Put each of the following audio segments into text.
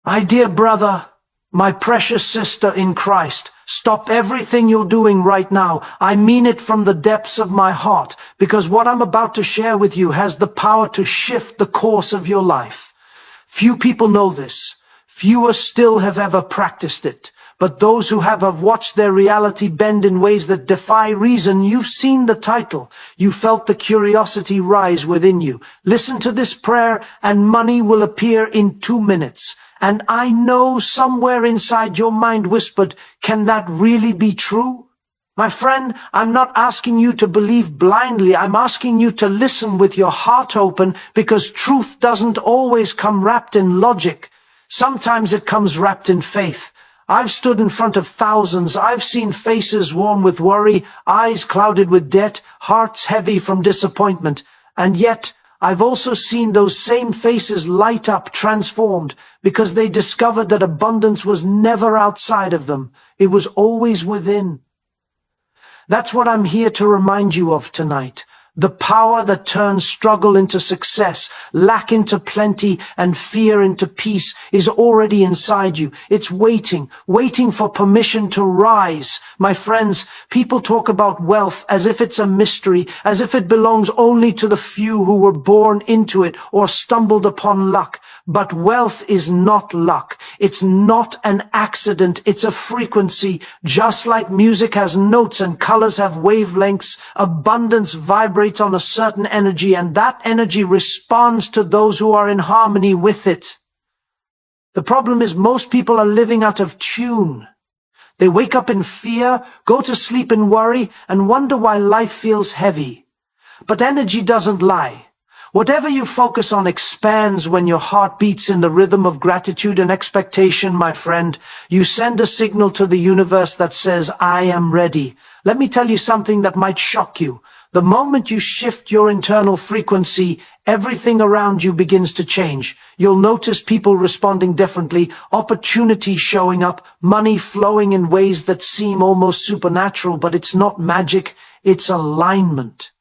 My dear brother, my precious sister in Christ, stop everything you're doing right now. I mean it from the depths of my heart, because what I'm about to share with you has the power to shift the course of your life. Few people know this. Fewer still have ever practiced it. But those who have watched their reality bend in ways that defy reason. You've seen the title. You felt the curiosity rise within you. Listen to this prayer and money will appear in 2 minutes. And I know somewhere inside your mind whispered, can that really be true? My friend, I'm not asking you to believe blindly. I'm asking you to listen with your heart open, because truth doesn't always come wrapped in logic. Sometimes it comes wrapped in faith. I've stood in front of thousands. I've seen faces worn with worry, eyes clouded with debt, hearts heavy from disappointment. And yet, I've also seen those same faces light up, transformed, because they discovered that abundance was never outside of them. It was always within. That's what I'm here to remind you of tonight. The power that turns struggle into success, lack into plenty, and fear into peace is already inside you. It's waiting for permission to rise. My friends, people talk about wealth as if it's a mystery, as if it belongs only to the few who were born into it or stumbled upon luck. But wealth is not luck. It's not an accident. It's a frequency. Just like music has notes and colors have wavelengths, abundance vibrates on a certain energy, and that energy responds to those who are in harmony with it. The problem is most people are living out of tune. They wake up in fear, go to sleep in worry, and wonder why life feels heavy. But energy doesn't lie. Whatever you focus on expands when your heart beats in the rhythm of gratitude and expectation, my friend. You send a signal to the universe that says, I am ready. Let me tell you something that might shock you. The moment you shift your internal frequency, everything around you begins to change. You'll notice people responding differently, opportunities showing up, money flowing in ways that seem almost supernatural, but it's not magic, it's alignment.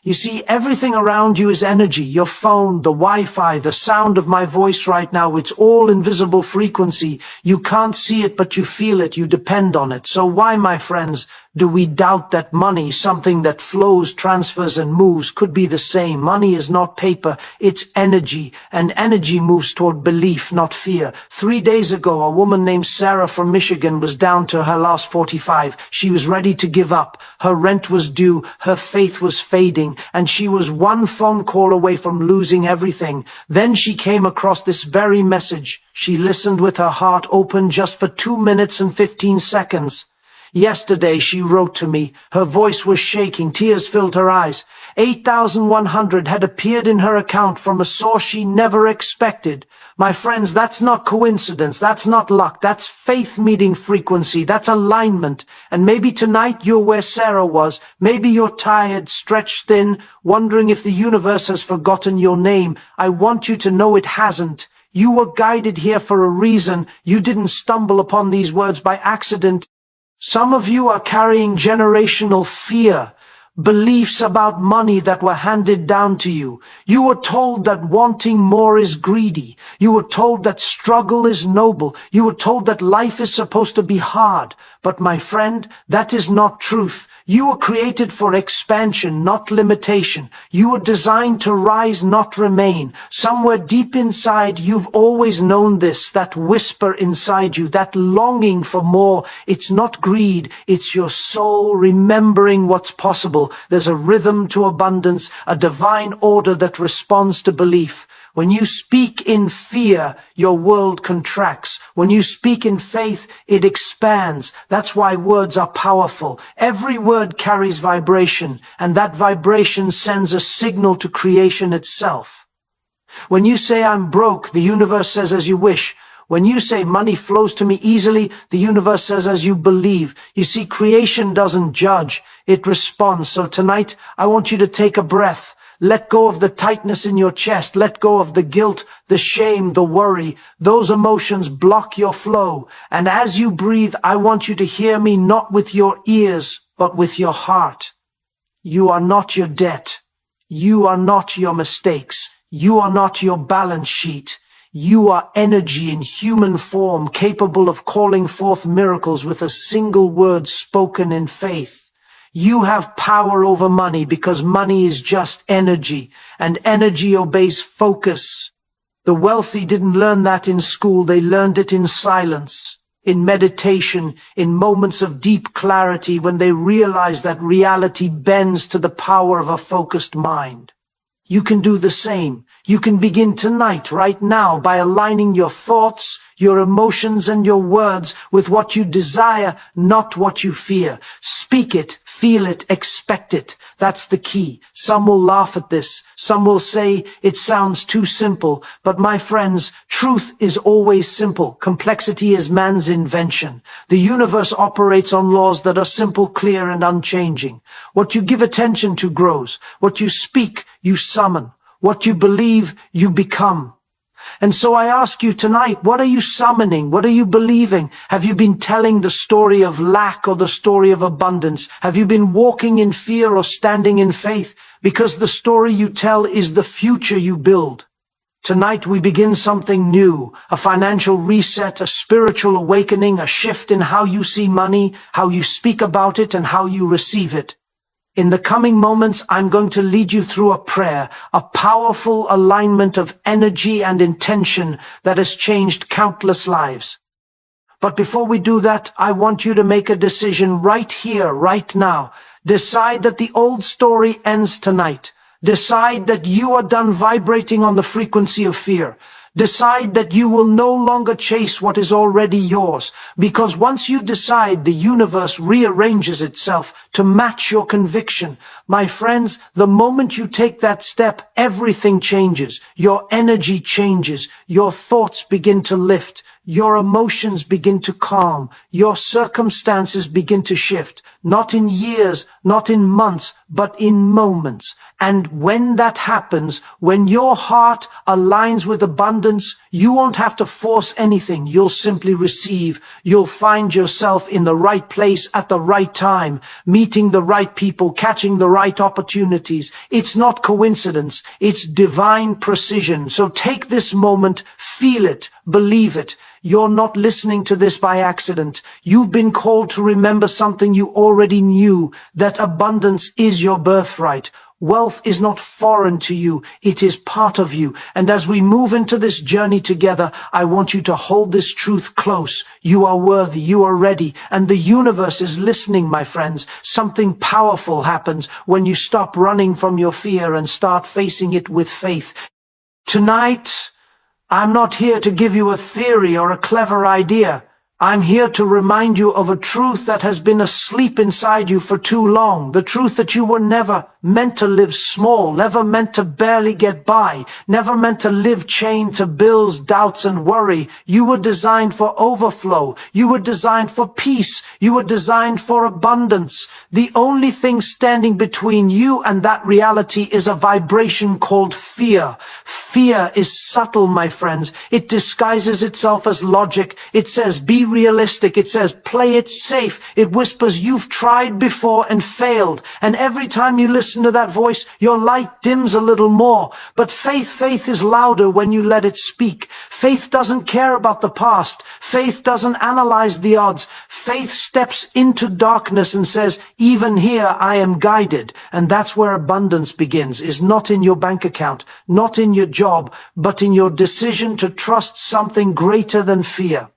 You see, everything around you is energy. Your phone, the Wi-Fi, the sound of my voice right now, it's all invisible frequency. You can't see it, but you feel it. You depend on it. So why, my friends, do we doubt that money, something that flows, transfers, and moves, could be the same? Money is not paper, it's energy, and energy moves toward belief, not fear. 3 days ago, a woman named Sarah from Michigan was down to her last 45. She was ready to give up. Her rent was due, her faith was fading, and she was one phone call away from losing everything. Then she came across this very message. She listened with her heart open just for 2 minutes and 15 seconds. Yesterday she wrote to me. Her voice was shaking, tears filled her eyes. 8,100 had appeared in her account from a source she never expected. My friends, that's not coincidence, that's not luck, that's faith meeting frequency, that's alignment. And maybe tonight you're where Sarah was. Maybe you're tired, stretched thin, wondering if the universe has forgotten your name. I want you to know it hasn't. You were guided here for a reason. You didn't stumble upon these words by accident. Some of you are carrying generational fear, beliefs about money that were handed down to you. You were told that wanting more is greedy. You were told that struggle is noble. You were told that life is supposed to be hard. But my friend, that is not truth. You were created for expansion, not limitation. You were designed to rise, not remain. Somewhere deep inside, you've always known this, that whisper inside you, that longing for more. It's not greed, it's your soul remembering what's possible. There's a rhythm to abundance, a divine order that responds to belief. When you speak in fear, your world contracts. When you speak in faith, it expands. That's why words are powerful. Every word carries vibration, and that vibration sends a signal to creation itself. When you say, I'm broke, the universe says, as you wish. When you say money flows to me easily, the universe says, as you believe. You see, creation doesn't judge, it responds. So tonight, I want you to take a breath. Let go of the tightness in your chest. Let go of the guilt, the shame, the worry. Those emotions block your flow. And as you breathe, I want you to hear me not with your ears, but with your heart. You are not your debt. You are not your mistakes. You are not your balance sheet. You are energy in human form, capable of calling forth miracles with a single word spoken in faith. You have power over money because money is just energy, and energy obeys focus. The wealthy didn't learn that in school, they learned it in silence, in meditation, in moments of deep clarity when they realize that reality bends to the power of a focused mind. You can do the same. You can begin tonight, right now, by aligning your thoughts, your emotions, and your words with what you desire, not what you fear. Speak it, feel it, expect it. That's the key. Some will laugh at this. Some will say it sounds too simple. But my friends, truth is always simple. Complexity is man's invention. The universe operates on laws that are simple, clear, and unchanging. What you give attention to grows. What you speak, you summon. What you believe, you become. And so I ask you tonight, what are you summoning? What are you believing? Have you been telling the story of lack or the story of abundance? Have you been walking in fear or standing in faith? Because the story you tell is the future you build. Tonight we begin something new, a financial reset, a spiritual awakening, a shift in how you see money, how you speak about it, and how you receive it. In the coming moments, I'm going to lead you through a prayer, a powerful alignment of energy and intention that has changed countless lives. But before we do that, I want you to make a decision right here, right now. Decide that the old story ends tonight. Decide that you are done vibrating on the frequency of fear. Decide that you will no longer chase what is already yours, because once you decide, the universe rearranges itself to match your conviction. My friends, the moment you take that step, everything changes. Your energy changes. Your thoughts begin to lift. Your emotions begin to calm. Your circumstances begin to shift. Not in years, not in months, but in moments. And when that happens, when your heart aligns with abundance, you won't have to force anything. You'll simply receive. You'll find yourself in the right place at the right time, meeting the right people, catching the right opportunities. It's not coincidence. It's divine precision. So take this moment, feel it, believe it. You're not listening to this by accident. You've been called to remember something you already knew, that abundance is your birthright. Wealth is not foreign to you. It is part of you. And as we move into this journey together, I want you to hold this truth close. You are worthy. You are ready. And the universe is listening, my friends. Something powerful happens when you stop running from your fear and start facing it with faith. Tonight, I'm not here to give you a theory or a clever idea. I'm here to remind you of a truth that has been asleep inside you for too long. The truth that you were never meant to live small, never meant to barely get by, never meant to live chained to bills, doubts, and worry. You were designed for overflow. You were designed for peace. You were designed for abundance. The only thing standing between you and that reality is a vibration called fear. Fear is subtle, my friends. It disguises itself as logic. It says, be realistic. It says, play it safe. It whispers, you've tried before and failed. And every time you listen to that voice, your light dims a little more. But faith is louder when you let it speak. Faith doesn't care about the past. Faith doesn't analyze the odds. Faith steps into darkness and says, even here I am guided. And that's where abundance begins, is not in your bank account, not in your job, but in your decision to trust something greater than fear.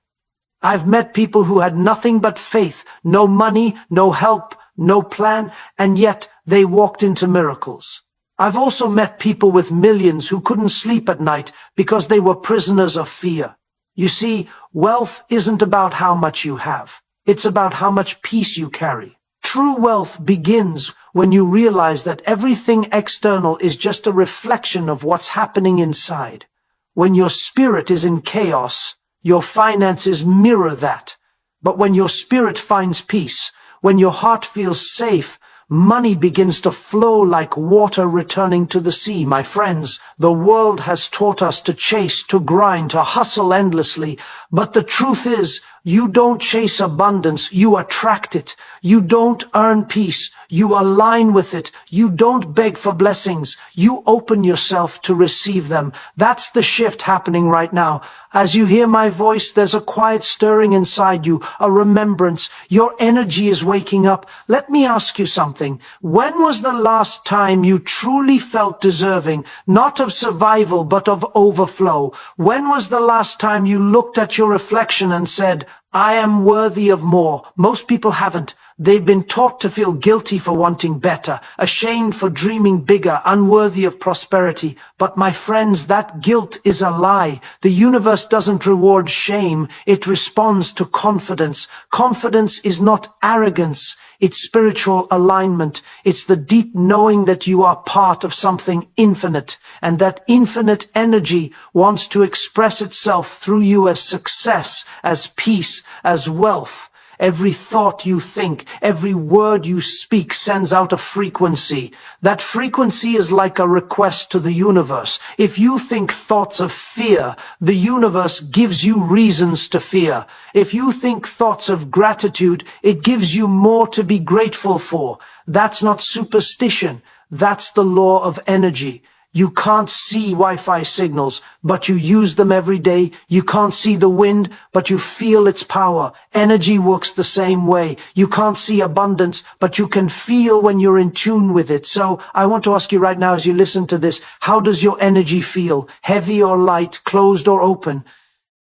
I've met people who had nothing but faith, no money, no help, no plan, and yet they walked into miracles. I've also met people with millions who couldn't sleep at night because they were prisoners of fear. You see, wealth isn't about how much you have. It's about how much peace you carry. True wealth begins when you realize that everything external is just a reflection of what's happening inside. When your spirit is in chaos, your finances mirror that. But when your spirit finds peace, when your heart feels safe, money begins to flow like water returning to the sea. My friends, the world has taught us to chase, to grind, to hustle endlessly. But the truth is, You don't chase abundance, you attract it. You don't earn peace, you align with it. You don't beg for blessings, you open yourself to receive them. That's the shift happening right now. As you hear my voice, there's a quiet stirring inside you, a remembrance. Your energy is waking up. Let me ask you something. When was the last time you truly felt deserving, not of survival, but of overflow? When was the last time you looked at your reflection and said, I am worthy of more? Most people haven't. They've been taught to feel guilty for wanting better, ashamed for dreaming bigger, unworthy of prosperity. But my friends, that guilt is a lie. The universe doesn't reward shame. It responds to confidence. Confidence is not arrogance. It's spiritual alignment. It's the deep knowing that you are part of something infinite, and that infinite energy wants to express itself through you as success, as peace, as wealth. Every thought you think, every word you speak sends out a frequency. That frequency is like a request to the universe. If you think thoughts of fear, the universe gives you reasons to fear. If you think thoughts of gratitude, it gives you more to be grateful for. That's not superstition. That's the law of energy. You can't see Wi-Fi signals, but you use them every day. You can't see the wind, but you feel its power. Energy works the same way. You can't see abundance, but you can feel when you're in tune with it. So I want to ask you right now as you listen to this, how does your energy feel? Heavy or light, closed or open?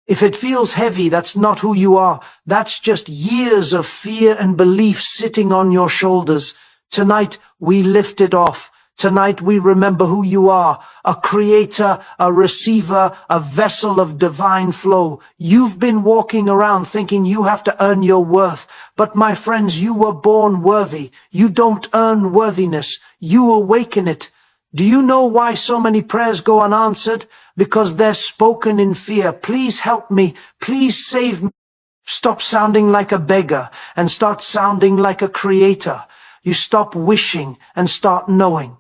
If it feels heavy, that's not who you are. That's just years of fear and belief sitting on your shoulders. Tonight, we lift it off. Tonight we remember who you are, a creator, a receiver, a vessel of divine flow. You've been walking around thinking you have to earn your worth. But my friends, you were born worthy. You don't earn worthiness. You awaken it. Do you know why so many prayers go unanswered? Because they're spoken in fear. Please help me. Please save me. Stop sounding like a beggar and start sounding like a creator. You stop wishing and start knowing.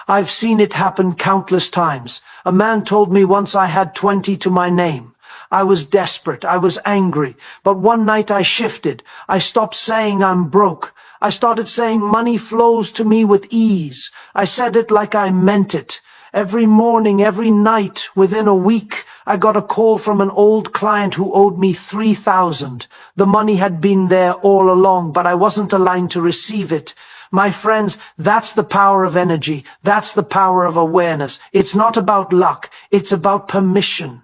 I've seen it happen countless times. A man told me once I had 20 to my name. I was desperate. I was angry. But one night I shifted. I stopped saying I'm broke. I started saying money flows to me with ease. I said it like I meant it. Every morning, every night, within a week, I got a call from an old client who owed me $3,000. The money had been there all along, but I wasn't aligned to receive it. My friends, that's the power of energy. That's the power of awareness. It's not about luck. It's about permission.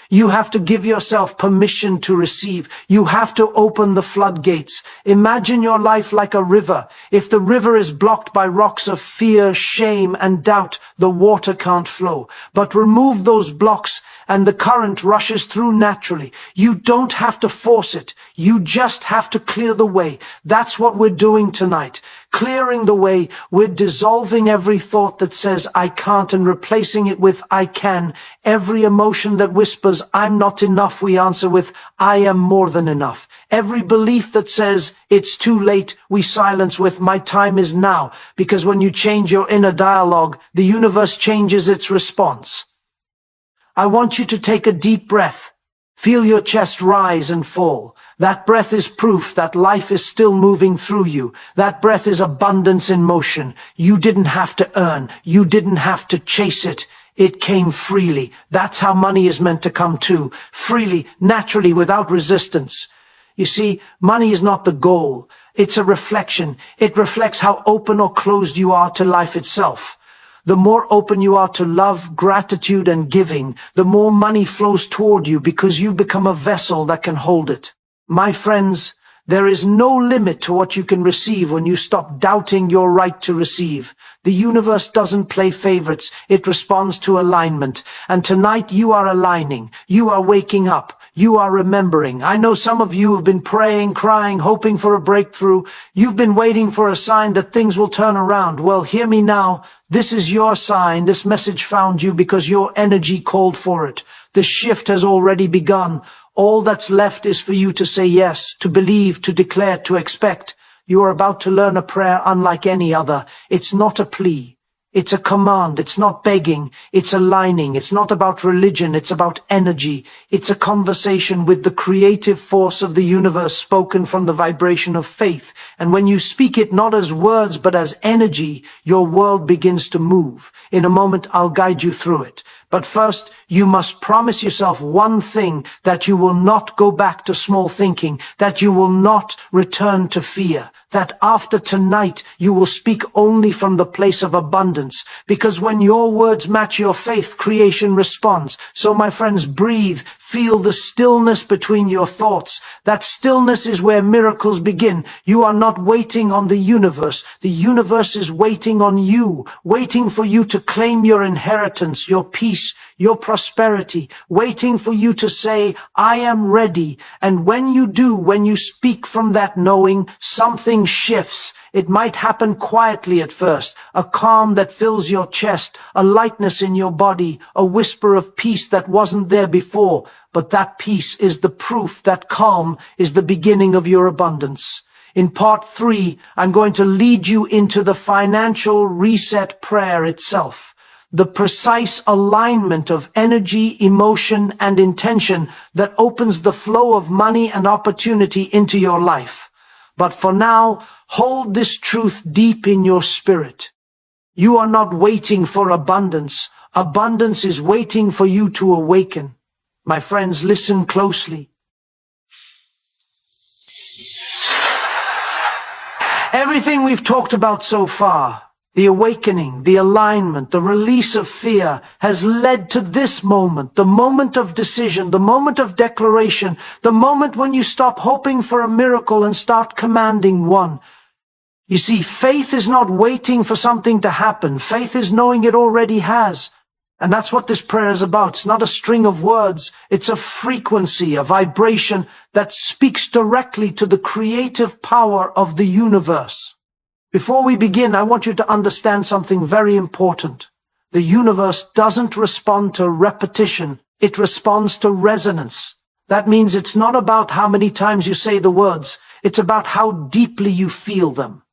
You have to give yourself permission to receive. You have to open the floodgates. Imagine your life like a river. If the river is blocked by rocks of fear, shame, and doubt, the water can't flow. But remove those blocks and the current rushes through naturally. You don't have to force it. You just have to clear the way. That's what we're doing tonight. Clearing the way, we're dissolving every thought that says I can't and replacing it with I can. Every emotion that whispers I'm not enough, we answer with I am more than enough. Every belief that says it's too late, we silence with my time is now. Because when you change your inner dialogue, the universe changes its response. I want you to take a deep breath. Feel your chest rise and fall. That breath is proof that life is still moving through you. That breath is abundance in motion. You didn't have to earn. You didn't have to chase it. It came freely. That's how money is meant to come too. Freely, naturally, without resistance. You see, money is not the goal. It's a reflection. It reflects how open or closed you are to life itself. The more open you are to love, gratitude, and giving, the more money flows toward you because you become a vessel that can hold it. My friends, there is no limit to what you can receive when you stop doubting your right to receive. The universe doesn't play favorites. It responds to alignment. And tonight you are aligning. You are waking up. You are remembering. I know some of you have been praying, crying, hoping for a breakthrough. You've been waiting for a sign that things will turn around. Well, hear me now. This is your sign. This message found you because your energy called for it. The shift has already begun. All that's left is for you to say yes, to believe, to declare, to expect. You are about to learn a prayer unlike any other. It's not a plea. It's a command. It's not begging. It's aligning. It's not about religion. It's about energy. It's a conversation with the creative force of the universe spoken from the vibration of faith. And when you speak it not as words but as energy, your world begins to move. In a moment, I'll guide you through it. But first, you must promise yourself one thing, that you will not go back to small thinking, that you will not return to fear, that after tonight you will speak only from the place of abundance, because when your words match your faith, creation responds. So my friends, breathe, feel the stillness between your thoughts. That stillness is where miracles begin. You are not waiting on the universe. The universe is waiting on you, waiting for you to claim your inheritance, your peace, your prosperity, waiting for you to say, I am ready. And when you do, when you speak from that knowing, something shifts. It might happen quietly at first, a calm that fills your chest, a lightness in your body, a whisper of peace that wasn't there before. But that peace is the proof, that calm is the beginning of your abundance. In part 3, I'm going to lead you into the financial reset prayer itself. The precise alignment of energy, emotion, and intention that opens the flow of money and opportunity into your life. But for now, hold this truth deep in your spirit. You are not waiting for abundance. Abundance is waiting for you to awaken. My friends, listen closely. Everything we've talked about so far, the awakening, the alignment, the release of fear, has led to this moment, the moment of decision, the moment of declaration, the moment when you stop hoping for a miracle and start commanding one. You see, faith is not waiting for something to happen. Faith is knowing it already has. And that's what this prayer is about. It's not a string of words. It's a frequency, a vibration that speaks directly to the creative power of the universe. Before we begin, I want you to understand something very important. The universe doesn't respond to repetition. It responds to resonance. That means it's not about how many times you say the words. It's about how deeply you feel them.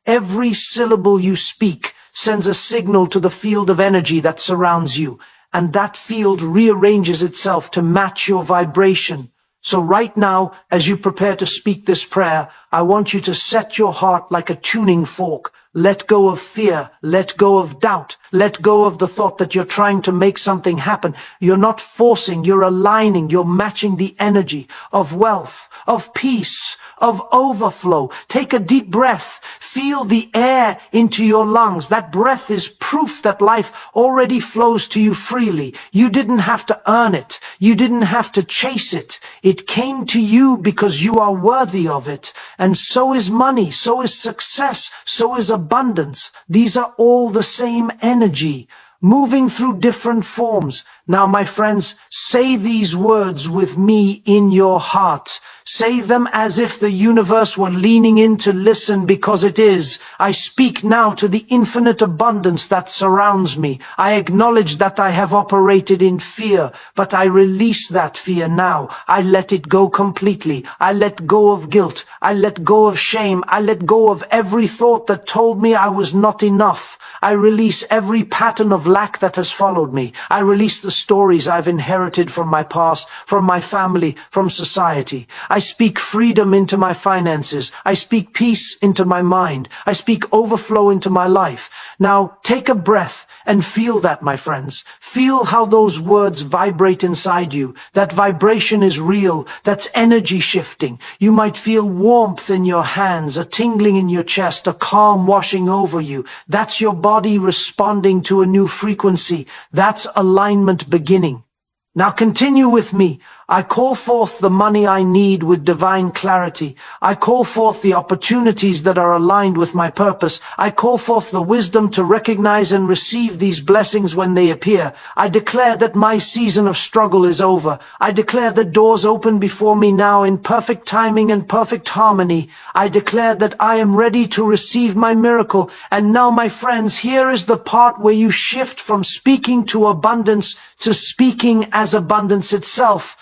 Every syllable you speak sends a signal to the field of energy that surrounds you, and that field rearranges itself to match your vibration. So right now, as you prepare to speak this prayer, I want you to set your heart like a tuning fork. Let go of fear. Let go of doubt. Let go of the thought that you're trying to make something happen. You're not forcing, you're aligning, you're matching the energy of wealth, of peace, of overflow. Take a deep breath. Feel the air into your lungs. That breath is proof that life already flows to you freely. You didn't have to earn it. You didn't have to chase it. It came to you because you are worthy of it. And so is money, so is success, so is abundance. These are all the same energy, moving through different forms. Now, my friends, say these words with me in your heart. Say them as if the universe were leaning in to listen, because it is. I speak now to the infinite abundance that surrounds me. I acknowledge that I have operated in fear, but I release that fear now. I let it go completely. I let go of guilt. I let go of shame. I let go of every thought that told me I was not enough. I release every pattern of lack that has followed me. I release the stories I've inherited from my past, from my family, from society. I speak freedom into my finances. I speak peace into my mind. I speak overflow into my life. Now, take a breath and feel that, my friends. Feel how those words vibrate inside you. That vibration is real. That's energy shifting. You might feel warmth in your hands, a tingling in your chest, a calm washing over you. That's your body responding to a new frequency. That's alignment beginning. Now continue with me. I call forth the money I need with divine clarity. I call forth the opportunities that are aligned with my purpose. I call forth the wisdom to recognize and receive these blessings when they appear. I declare that my season of struggle is over. I declare that doors open before me now in perfect timing and perfect harmony. I declare that I am ready to receive my miracle. And now, my friends, here is the part where you shift from speaking to abundance to speaking as abundance itself.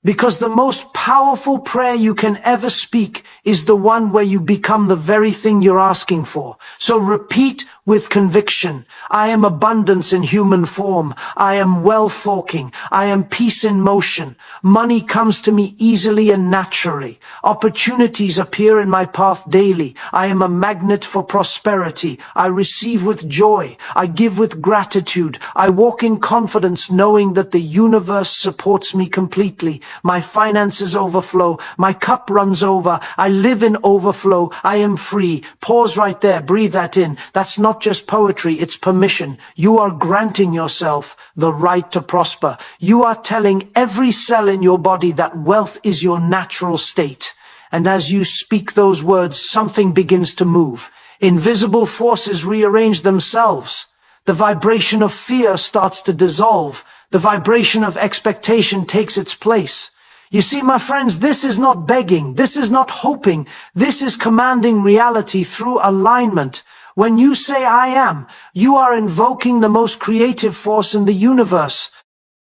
Because the most powerful prayer you can ever speak is the one where you become the very thing you're asking for. So repeat with conviction. I am abundance in human form. I am wealth walking. I am peace in motion. Money comes to me easily and naturally. Opportunities appear in my path daily. I am a magnet for prosperity. I receive with joy. I give with gratitude. I walk in confidence knowing that the universe supports me completely. My finances overflow. My cup runs over. I live in overflow. I am free. Pause right there. Breathe that in. That's not just poetry, it's permission. You are granting yourself the right to prosper. You are telling every cell in your body that wealth is your natural state. And as you speak those words, something begins to move. Invisible forces rearrange themselves. The vibration of fear starts to dissolve. The vibration of expectation takes its place. You see, my friends, this is not begging. This is not hoping. This is commanding reality through alignment. When you say I am, you are invoking the most creative force in the universe.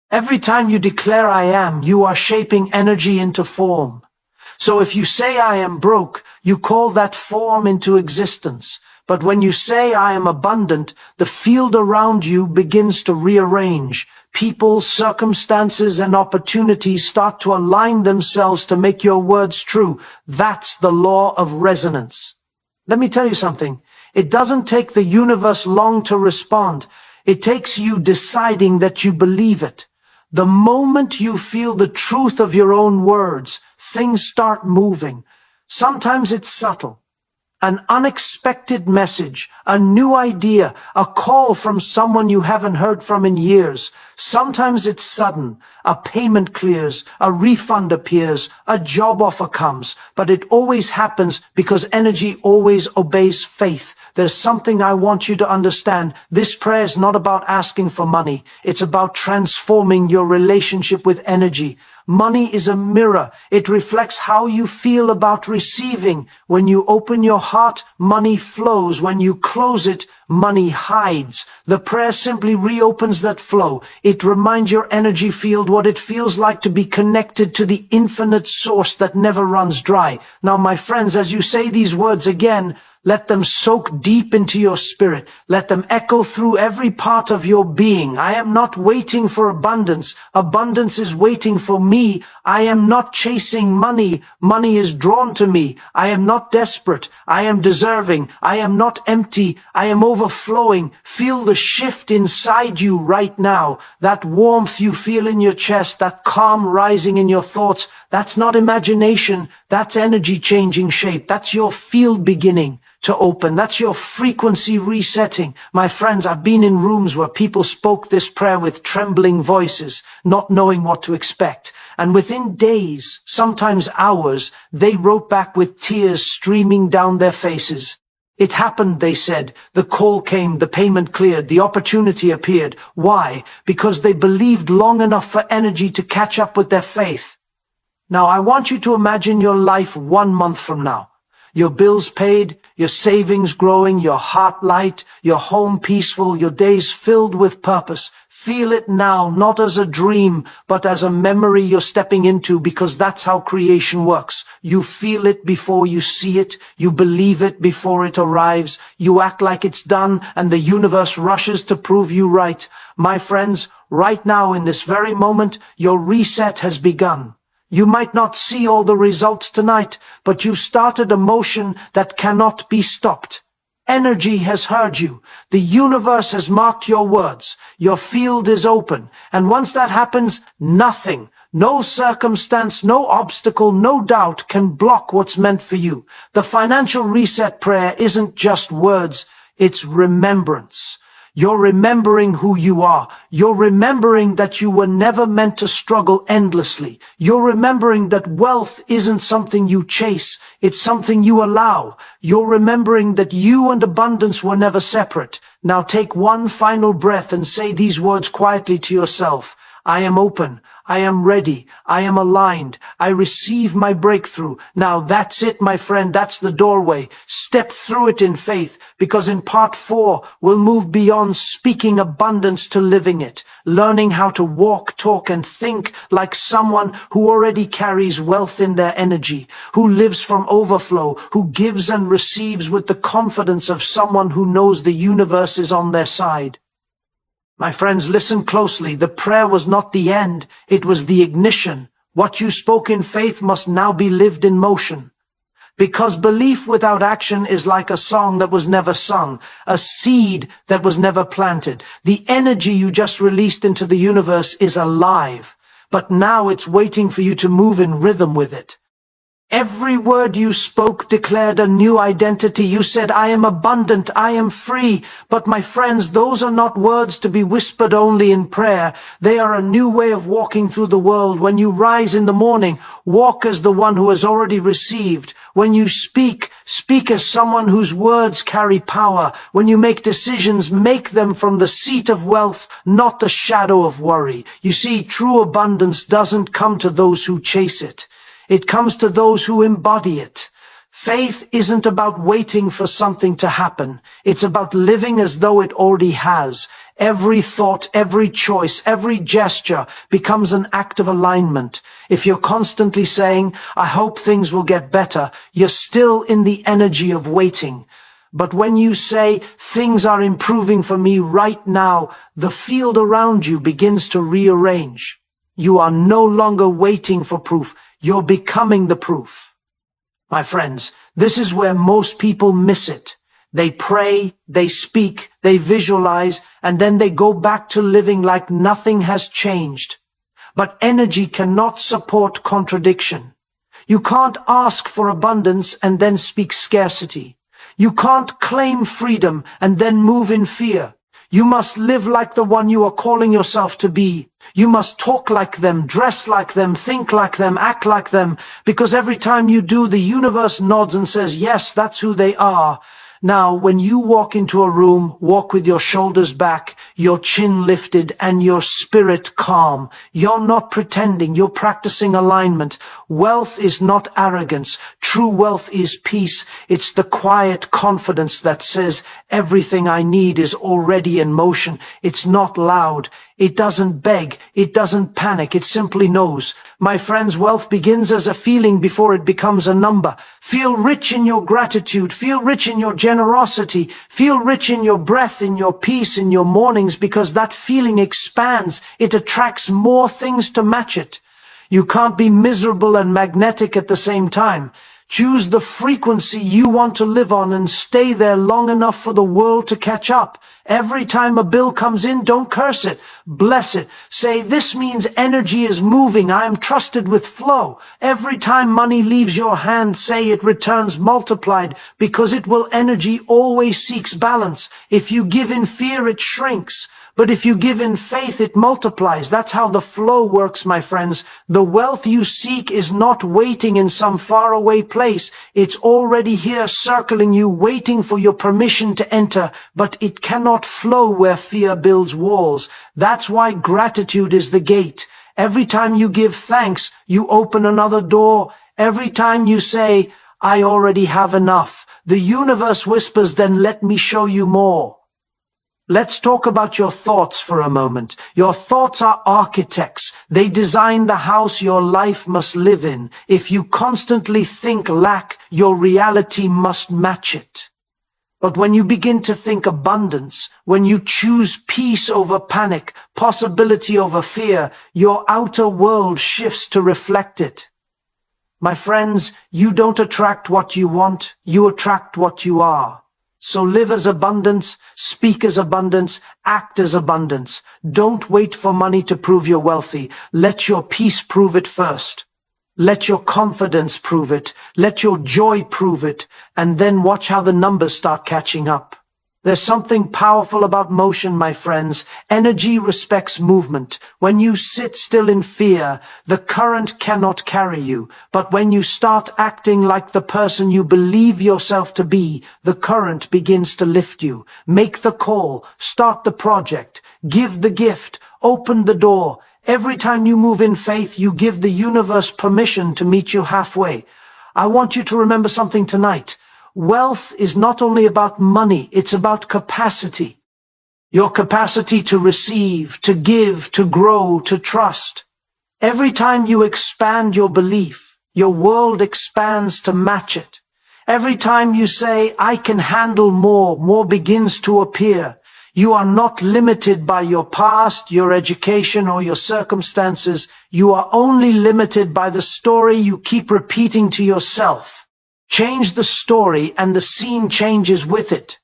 Every time you declare I am, you are shaping energy into form. So if you say I am broke, you call that form into existence. But when you say I am abundant, the field around you begins to rearrange. People, circumstances, and opportunities start to align themselves to make your words true. That's the law of resonance. Let me tell you something. It doesn't take the universe long to respond. It takes you deciding that you believe it. The moment you feel the truth of your own words, things start moving. Sometimes it's subtle. An unexpected message, a new idea, a call from someone you haven't heard from in years. Sometimes it's sudden. A payment clears, a refund appears, a job offer comes. But it always happens because energy always obeys faith. There's something I want you to understand. This prayer is not about asking for money. It's about transforming your relationship with energy. Money is a mirror. It reflects how you feel about receiving. When you open your heart, money flows. When you close it, money hides. The prayer simply reopens that flow. It reminds your energy field what it feels like to be connected to the infinite source that never runs dry. Now, my friends, as you say these words again, let them soak deep into your spirit. Let them echo through every part of your being. I am not waiting for abundance. Abundance is waiting for me. I am not chasing money. Money is drawn to me. I am not desperate. I am deserving. I am not empty. I am overflowing. Feel the shift inside you right now. That warmth you feel in your chest, that calm rising in your thoughts. That's not imagination. That's energy changing shape. That's your field beginning to open. That's your frequency resetting. My friends, I've been in rooms where people spoke this prayer with trembling voices, not knowing what to expect. And within days, sometimes hours, they wrote back with tears streaming down their faces. It happened, they said. The call came, the payment cleared, the opportunity appeared. Why? Because they believed long enough for energy to catch up with their faith. Now, I want you to imagine your life 1 month from now. Your bills paid, your savings growing, your heart light, your home peaceful, your days filled with purpose. Feel it now, not as a dream, but as a memory you're stepping into, because that's how creation works. You feel it before you see it. You believe it before it arrives. You act like it's done, and the universe rushes to prove you right. My friends, right now in this very moment, your reset has begun. You might not see all the results tonight, but you've started a motion that cannot be stopped. Energy has heard you. The universe has marked your words. Your field is open. And once that happens, nothing, no circumstance, no obstacle, no doubt can block what's meant for you. The financial reset prayer isn't just words, it's remembrance. You're remembering who you are. You're remembering that you were never meant to struggle endlessly. You're remembering that wealth isn't something you chase. It's something you allow. You're remembering that you and abundance were never separate. Now take one final breath and say these words quietly to yourself. I am open. I am ready. I am aligned. I receive my breakthrough. Now that's it, my friend. That's the doorway. Step through it in faith, because in part 4, we'll move beyond speaking abundance to living it, learning how to walk, talk, and think like someone who already carries wealth in their energy, who lives from overflow, who gives and receives with the confidence of someone who knows the universe is on their side. My friends, listen closely. The prayer was not the end. It was the ignition. What you spoke in faith must now be lived in motion. Because belief without action is like a song that was never sung, a seed that was never planted. The energy you just released into the universe is alive, but now it's waiting for you to move in rhythm with it. Every word you spoke declared a new identity. You said, I am abundant, I am free. But my friends, those are not words to be whispered only in prayer. They are a new way of walking through the world. When you rise in the morning, walk as the one who has already received. When you speak, speak as someone whose words carry power. When you make decisions, make them from the seat of wealth, not the shadow of worry. You see, true abundance doesn't come to those who chase it. It comes to those who embody it. Faith isn't about waiting for something to happen. It's about living as though it already has. Every thought, every choice, every gesture becomes an act of alignment. If you're constantly saying, I hope things will get better, you're still in the energy of waiting. But when you say, things are improving for me right now, the field around you begins to rearrange. You are no longer waiting for proof. You're becoming the proof. My friends, this is where most people miss it. They pray, they speak, they visualize, and then they go back to living like nothing has changed. But energy cannot support contradiction. You can't ask for abundance and then speak scarcity. You can't claim freedom and then move in fear. You must live like the one you are calling yourself to be. You must talk like them, dress like them, think like them, act like them, because every time you do, the universe nods and says, yes, that's who they are. Now, when you walk into a room, walk with your shoulders back, your chin lifted, and your spirit calm. You're not pretending, you're practicing alignment. Wealth is not arrogance. True wealth is peace. It's the quiet confidence that says, everything I need is already in motion. It's not loud. It doesn't beg. It doesn't panic. It simply knows. My friends, wealth begins as a feeling before it becomes a number. Feel rich in your gratitude. Feel rich in your generosity. Feel rich in your breath, in your peace, in your mornings, because that feeling expands. It attracts more things to match it. You can't be miserable and magnetic at the same time. Choose the frequency you want to live on and stay there long enough for the world to catch up. Every time a bill comes in, don't curse it. Bless it. Say, this means energy is moving. I am trusted with flow. Every time money leaves your hand, say it returns multiplied, because it will. Energy always seeks balance. If you give in fear, it shrinks. But if you give in faith, it multiplies. That's how the flow works, my friends. The wealth you seek is not waiting in some faraway place. It's already here, circling you, waiting for your permission to enter. But it cannot flow where fear builds walls. That's why gratitude is the gate. Every time you give thanks, you open another door. Every time you say, I already have enough, the universe whispers, then let me show you more. Let's talk about your thoughts for a moment. Your thoughts are architects. They design the house your life must live in. If you constantly think lack, your reality must match it. But when you begin to think abundance, when you choose peace over panic, possibility over fear, your outer world shifts to reflect it. My friends, you don't attract what you want, you attract what you are. So live as abundance, speak as abundance, act as abundance. Don't wait for money to prove you're wealthy. Let your peace prove it first. Let your confidence prove it. Let your joy prove it. And then watch how the numbers start catching up. There's something powerful about motion, my friends. Energy respects movement. When you sit still in fear, the current cannot carry you. But when you start acting like the person you believe yourself to be, the current begins to lift you. Make the call, start the project, give the gift, open the door. Every time you move in faith, you give the universe permission to meet you halfway. I want you to remember something tonight. Wealth is not only about money, it's about capacity. Your capacity to receive, to give, to grow, to trust. Every time you expand your belief, your world expands to match it. Every time you say, I can handle more, more begins to appear. You are not limited by your past, your education, or your circumstances. You are only limited by the story you keep repeating to yourself. Change the story and the scene changes with it.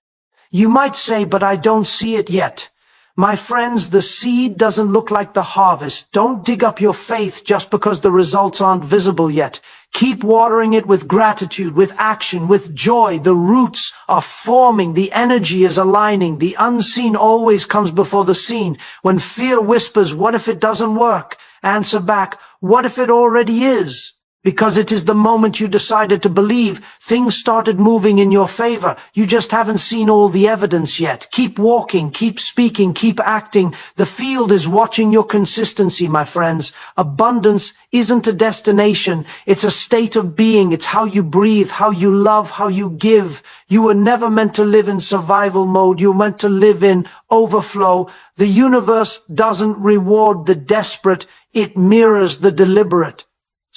You might say, but I don't see it yet. My friends, the seed doesn't look like the harvest. Don't dig up your faith just because the results aren't visible yet. Keep watering it with gratitude, with action, with joy. The roots are forming. The energy is aligning. The unseen always comes before the seen. When fear whispers, what if it doesn't work? Answer back, what if it already is? Because it is the moment you decided to believe, things started moving in your favor. You just haven't seen all the evidence yet. Keep walking, keep speaking, keep acting. The field is watching your consistency, my friends. Abundance isn't a destination. It's a state of being. It's how you breathe, how you love, how you give. You were never meant to live in survival mode. You were meant to live in overflow. The universe doesn't reward the desperate. It mirrors the deliberate.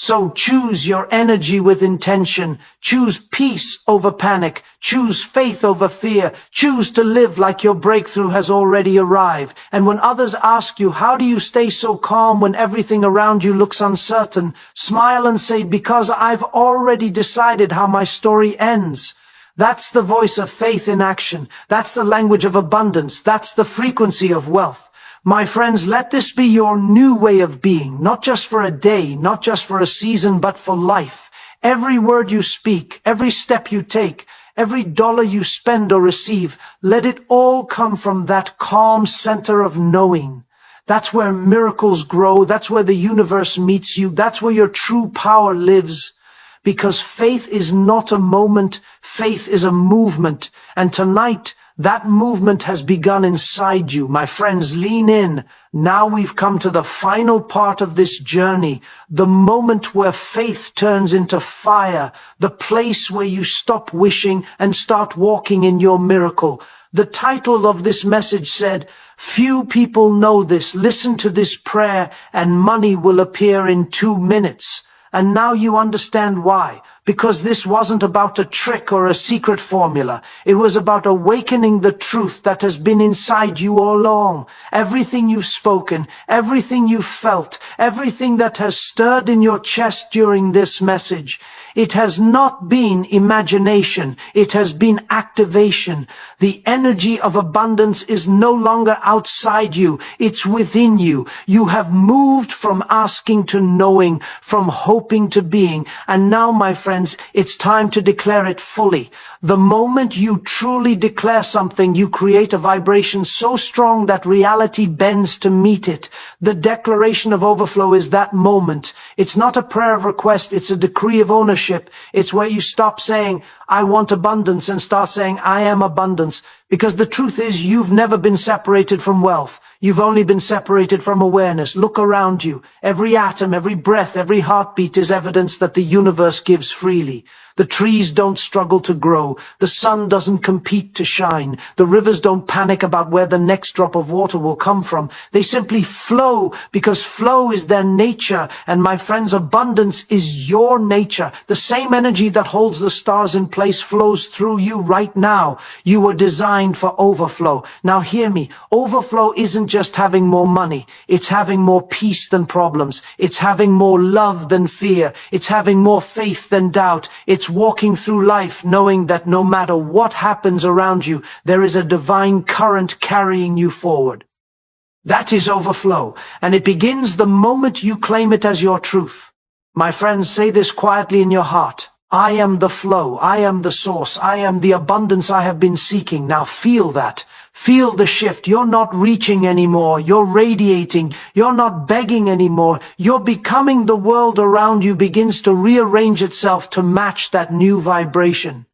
So choose your energy with intention. Choose peace over panic. Choose faith over fear. Choose to live like your breakthrough has already arrived. And when others ask you, how do you stay so calm when everything around you looks uncertain? Smile and say, because I've already decided how my story ends. That's the voice of faith in action. That's the language of abundance. That's the frequency of wealth. My friends, let this be your new way of being, not just for a day, not just for a season, but for life. Every word you speak, every step you take, every dollar you spend or receive, let it all come from that calm center of knowing. That's where miracles grow. That's where the universe meets you. That's where your true power lives. Because faith is not a moment, faith is a movement. And tonight, that movement has begun inside you. My friends, lean in. Now we've come to the final part of this journey, the moment where faith turns into fire, the place where you stop wishing and start walking in your miracle. The title of this message said, few people know this. Listen to this prayer and money will appear in 2 minutes. And now you understand why. Because this wasn't about a trick or a secret formula. It was about awakening the truth that has been inside you all along. Everything you've spoken, everything you've felt, everything that has stirred in your chest during this message. It has not been imagination. It has been activation. The energy of abundance is no longer outside you. It's within you. You have moved from asking to knowing, from hoping to being. And now, my friends, it's time to declare it fully. The moment you truly declare something, you create a vibration so strong that reality bends to meet it. The declaration of overflow is that moment. It's not a prayer of request, it's a decree of ownership. It's where you stop saying, I want abundance, and start saying, I am abundance. Because the truth is, you've never been separated from wealth. You've only been separated from awareness. Look around you. Every atom, every breath, every heartbeat is evidence that the universe gives freely. The trees don't struggle to grow. The sun doesn't compete to shine. The rivers don't panic about where the next drop of water will come from. They simply flow because flow is their nature. And my friends, abundance is your nature. The same energy that holds the stars in place flows through you right now. You were designed for overflow. Now hear me. Overflow isn't just having more money. It's having more peace than problems. It's having more love than fear. It's having more faith than doubt. It's walking through life knowing that no matter what happens around you, there is a divine current carrying you forward. That is overflow, and it begins the moment you claim it as your truth. My friends, say this quietly in your heart. I am the flow. I am the source. I am the abundance I have been seeking. Now feel that. Feel the shift. You're not reaching anymore. You're radiating. You're not begging anymore. You're becoming. The world around you begins to rearrange itself to match that new vibration.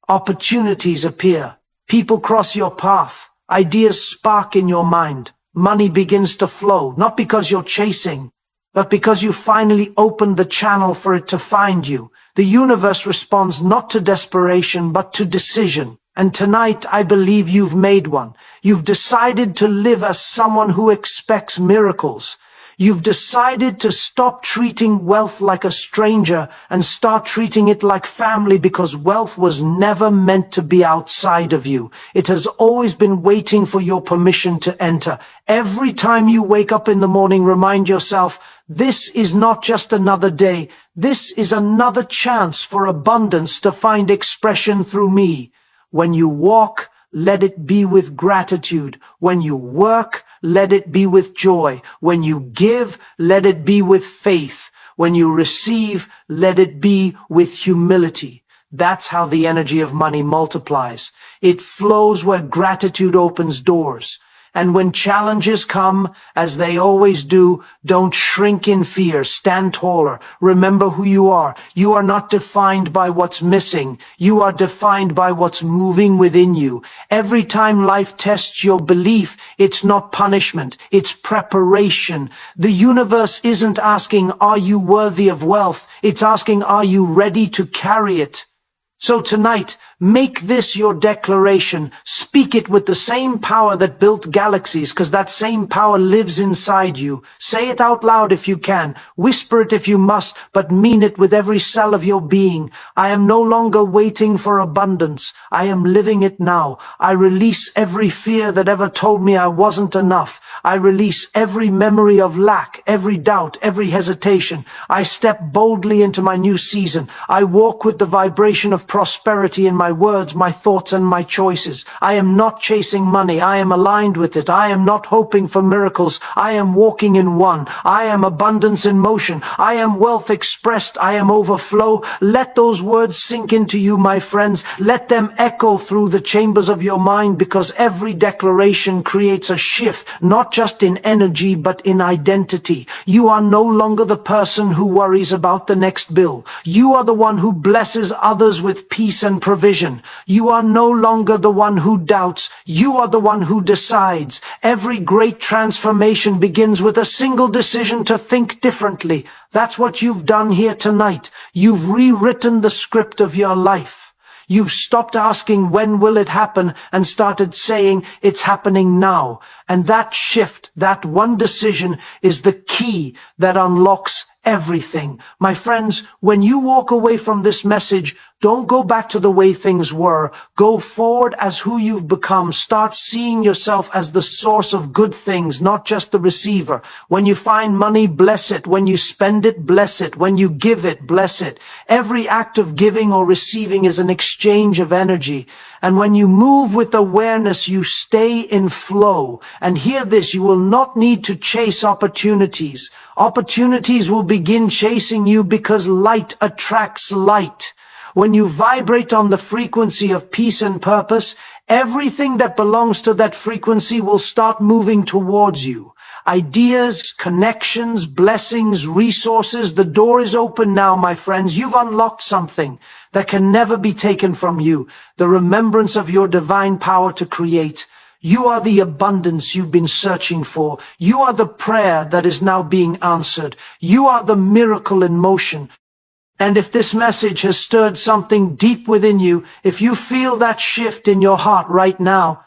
Opportunities appear. People cross your path. Ideas spark in your mind. money begins to flow, not because you're chasing, but because you finally opened the channel for it to find you. The universe responds not to desperation, but to decision. And tonight, I believe you've made one. You've decided to live as someone who expects miracles. You've decided to stop treating wealth like a stranger and start treating it like family, because wealth was never meant to be outside of you. It has always been waiting for your permission to enter. Every time you wake up in the morning, remind yourself, this is not just another day. This is another chance for abundance to find expression through me. When you walk, let it be with gratitude. When you work, let it be with joy. When you give, let it be with faith. When you receive, let it be with humility. That's how the energy of money multiplies. It flows where gratitude opens doors. And when challenges come, as they always do, don't shrink in fear. Stand taller. Remember who you are. You are not defined by what's missing. You are defined by what's moving within you. Every time life tests your belief, it's not punishment. It's preparation. The universe isn't asking, are you worthy of wealth? It's asking, are you ready to carry it? So tonight, make this your declaration. Speak it with the same power that built galaxies, because that same power lives inside you. Say it out loud if you can. Whisper it if you must, but mean it with every cell of your being. I am no longer waiting for abundance. I am living it now. I release every fear that ever told me I wasn't enough. I release every memory of lack, every doubt, every hesitation. I step boldly into my new season. I walk with the vibration of prosperity in my words, my thoughts, and my choices. I am not chasing money. I am aligned with it. I am not hoping for miracles. I am walking in one. I am abundance in motion. I am wealth expressed. I am overflow. Let those words sink into you, my friends. Let them echo through the chambers of your mind, because every declaration creates a shift, not just in energy, but in identity. You are no longer the person who worries about the next bill. You are the one who blesses others with peace and provision. You are no longer the one who doubts. You are the one who decides. Every great transformation begins with a single decision to think differently. That's what you've done here tonight. You've rewritten the script of your life. You've stopped asking, when will it happen, and started saying, it's happening now. And that shift, that one decision, is the key that unlocks everything. My friends, when you walk away from this message, don't go back to the way things were. Go forward as who you've become. Start seeing yourself as the source of good things, not just the receiver. When you find money, bless it. When you spend it, bless it. When you give it, bless it. Every act of giving or receiving is an exchange of energy. And when you move with awareness, you stay in flow. And hear this, you will not need to chase opportunities. Opportunities will begin chasing you, because light attracts light. When you vibrate on the frequency of peace and purpose, everything that belongs to that frequency will start moving towards you. Ideas, connections, blessings, resources. The door is open now, my friends. You've unlocked something that can never be taken from you. The remembrance of your divine power to create. You are the abundance you've been searching for. You are the prayer that is now being answered. You are the miracle in motion. And if this message has stirred something deep within you, if you feel that shift in your heart right now,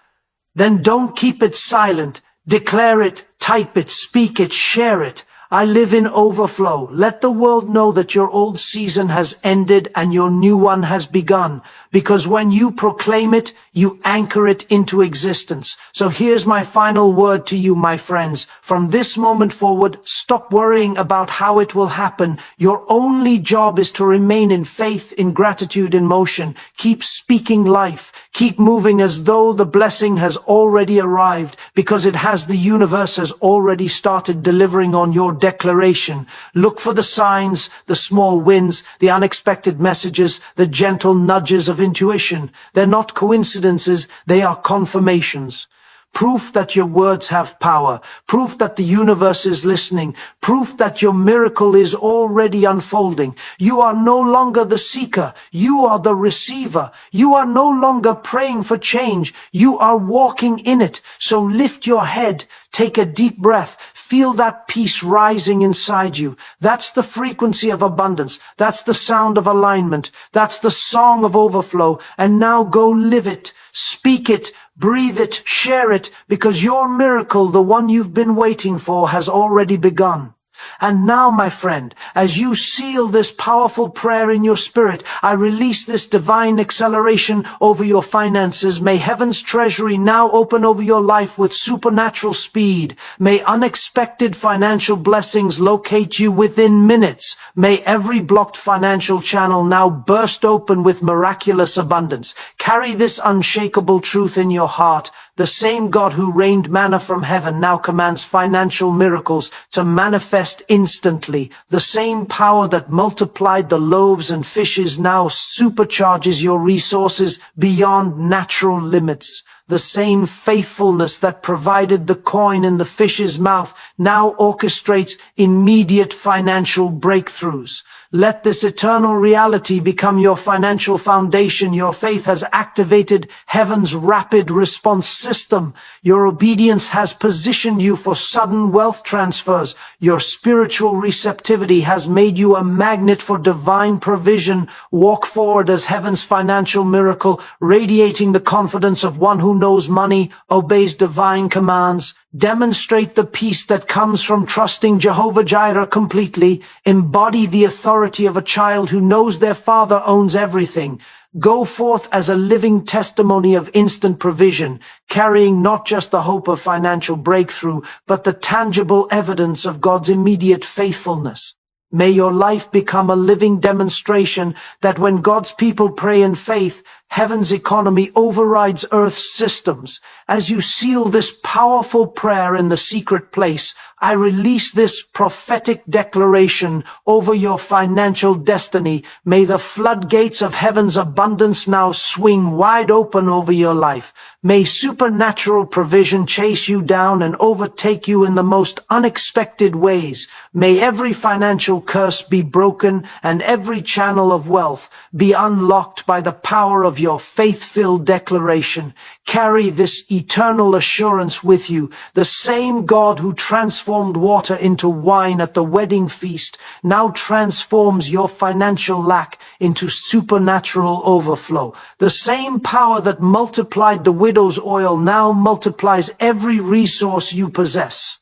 then don't keep it silent. Declare it, type it, speak it, share it. I live in overflow. Let the world know that your old season has ended and your new one has begun. Because when you proclaim it, you anchor it into existence. So here's my final word to you, my friends. From this moment forward, stop worrying about how it will happen. Your only job is to remain in faith, in gratitude, in motion. Keep speaking life. Keep moving as though the blessing has already arrived, because it has. The universe has already started delivering on your declaration. Look for the signs, the small wins, the unexpected messages, the gentle nudges of intuition. They're not coincidences, they are confirmations. proof that your words have power, proof that the universe is listening, proof that your miracle is already unfolding. You are no longer the seeker, you are the receiver. You are no longer praying for change, you are walking in it. So lift your head, take a deep breath, feel that peace rising inside you. That's the frequency of abundance. That's the sound of alignment. That's the song of overflow. And now go live it, speak it, breathe it, share it, because your miracle, the one you've been waiting for, has already begun. And now, my friend, as you seal this powerful prayer in your spirit, I release this divine acceleration over your finances. May heaven's treasury now open over your life with supernatural speed. May unexpected financial blessings locate you within minutes. May every blocked financial channel now burst open with miraculous abundance. Carry this unshakable truth in your heart. The same God who rained manna from heaven now commands financial miracles to manifest instantly. The same power that multiplied the loaves and fishes now supercharges your resources beyond natural limits. The same faithfulness that provided the coin in the fish's mouth now orchestrates immediate financial breakthroughs. Let this eternal reality become your financial foundation. Your faith has activated heaven's rapid response system. Your obedience has positioned you for sudden wealth transfers. Your spiritual receptivity has made you a magnet for divine provision. Walk forward as heaven's financial miracle, radiating the confidence of one who knows money, obeys divine commands. Demonstrate the peace that comes from trusting Jehovah Jireh completely. Embody the authority of a child who knows their father owns everything. Go forth as a living testimony of instant provision, carrying not just the hope of financial breakthrough, but the tangible evidence of God's immediate faithfulness. May your life become a living demonstration that when God's people pray in faith, heaven's economy overrides earth's systems. As you seal this powerful prayer in the secret place, I release this prophetic declaration over your financial destiny. May the floodgates of heaven's abundance now swing wide open over your life. May supernatural provision chase you down and overtake you in the most unexpected ways. May every financial curse be broken and every channel of wealth be unlocked by the power of your faith-filled declaration. Carry this eternal assurance with you. The same God who transformed water into wine at the wedding feast now transforms your financial lack into supernatural overflow. The same power that multiplied the widow's oil now multiplies every resource you possess.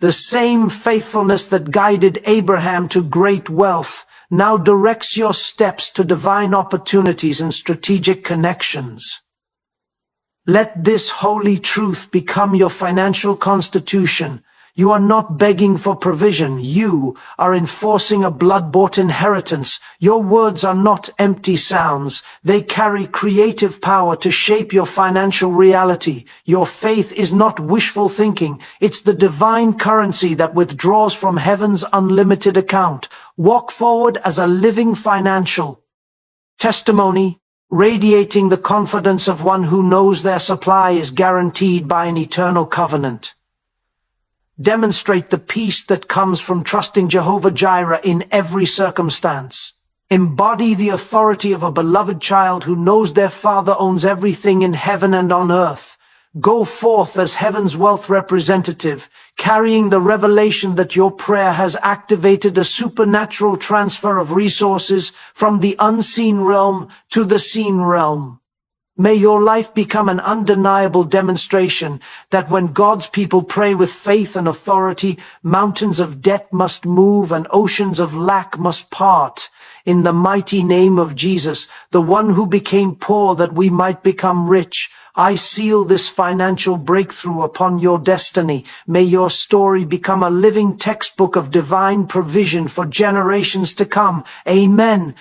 The same faithfulness that guided Abraham to great wealth now directs your steps to divine opportunities and strategic connections. Let this holy truth become your financial constitution. You are not begging for provision. You are enforcing a blood-bought inheritance. Your words are not empty sounds. They carry creative power to shape your financial reality. Your faith is not wishful thinking. It's the divine currency that withdraws from heaven's unlimited account. Walk forward as a living financial testimony, radiating the confidence of one who knows their supply is guaranteed by an eternal covenant. Demonstrate the peace that comes from trusting Jehovah Jireh in every circumstance. Embody the authority of a beloved child who knows their father owns everything in heaven and on earth. Go forth as heaven's wealth representative, carrying the revelation that your prayer has activated a supernatural transfer of resources from the unseen realm to the seen realm. May your life become an undeniable demonstration that when God's people pray with faith and authority, mountains of debt must move and oceans of lack must part. In the mighty name of Jesus, the one who became poor that we might become rich, I seal this financial breakthrough upon your destiny. May your story become a living textbook of divine provision for generations to come. Amen.